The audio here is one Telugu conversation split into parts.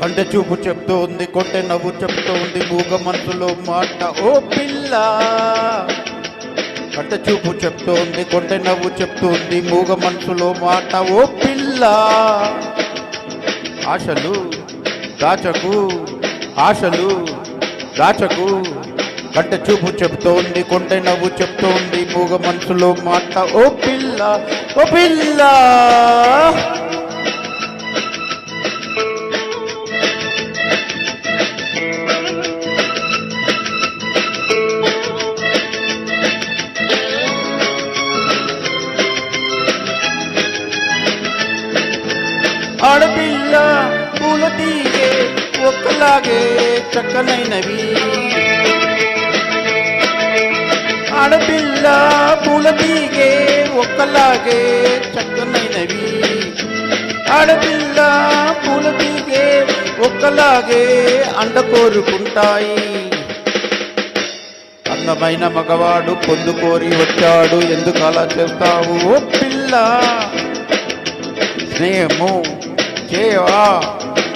అంటే చూపు చెప్తూ ఉంది, కొంటె నవ్వు చెప్తూ ఉంది, మూగ మనసులో మాట ఓ పిల్ల. అంటే చూపు చెప్తూ ఉంది, కొంటె నవ్వు చెప్తూ ఉంది, మూగ మనసులో మాట ఓ పిల్ల. ఆశలు దాచకు, ఆశలు దాచకు, కంటె చూపు చెప్తోంది, కొంటె నవ్వు చెప్తోంది, మూగ మనసులో మాట ఓ పిల్ల, ఓ పిల్ల. ఆడపిల్ల పూల తీగే ఒక్కలాగే చక్కనైనవి, ఆడపిల్ల పూల తీగే ఒక్కలాగే చక్కనైనవి, ఆడపిల్ల పూల తీగే ఒక్కలాగే అండ కోరుకుంటాయి. అందమైన మగవాడు పొందుకోరి వచ్చాడు, ఎందుకు అలా చేస్తావు ఓ పిల్ల. స్నేహము చేవా,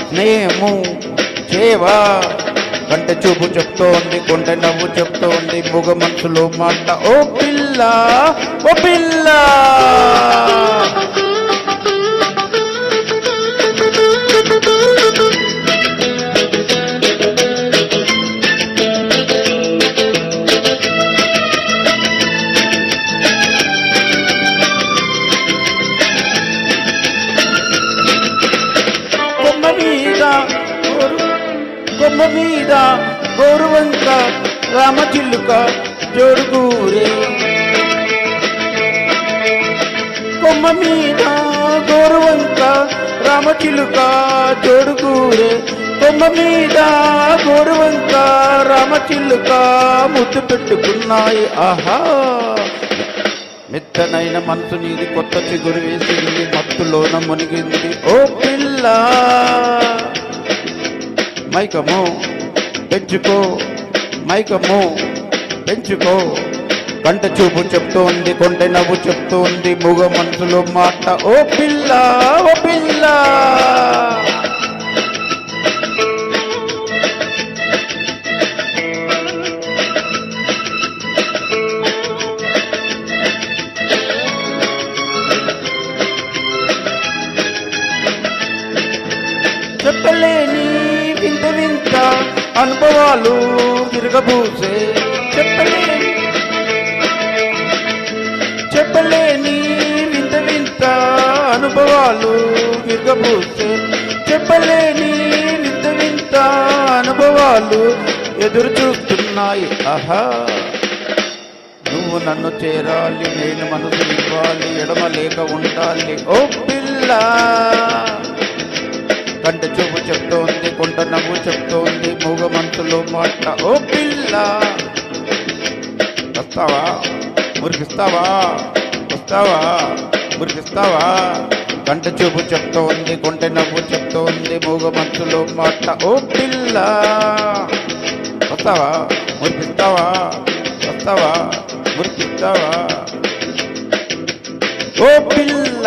స్నేహము చేవా, కంటె చూపు చెప్తోంది, కొంటె నవ్వు చెప్తోంది, మూగ మనసులో మాట ఓ పిల్ల, ఓ పిల్ల. కొమ్మ మీద గోరువంక రామచిలుక జోడుగూరే, కొమ్మ మీద గోరువంక రామచిలుక జోడుగూరే, కొమ్మ మీద గోరువంక రామచిలుక ముద్దు పెట్టుకున్నాయి. ఆహా, మెత్తనైన మనసు నీది, కొత్త చిగురు వేసింది, మత్తులోన మునిగింది ఓ పిల్ల. మైకము పెంచుకో, మైకము పెంచుకో, కంట చూపు చెప్తోంది, కొంటె నవ్వు చెప్తోంది, మూగ మనసులో మాట ఓ పిల్ల, ఓ పిల్ల. చెప్పలేని వింత వింత అనుభవాలు తిరగబూసే, చెప్పలేని వింత వింత అనుభవాలు తిరగబూసే, చెప్పలేని వింత వింత అనుభవాలు ఎదురు చూస్తున్నాయి. ఆహా, నువ్వు నన్ను చేరాలి, నేను మనసు ఇవ్వాలి, ఎడమ లేక ఉండాలి ఓ పిల్ల. కంట చూపు చెప్తోంది, కొంట నవ్వు చెప్తోంది, మూగ మనసులో మాట ఓ పిల్ల. వస్తావా మురికిస్తావా, వస్తావా మురికిస్తావా, కంట చూపు చెప్తోంది, కొంట నవ్వు చెప్తోంది, మూగ మనసులో మాట ఓ పిల్ల. వస్తావా మురికిస్తావా, వస్తావా మురికిస్తావా ఓ పిల్ల.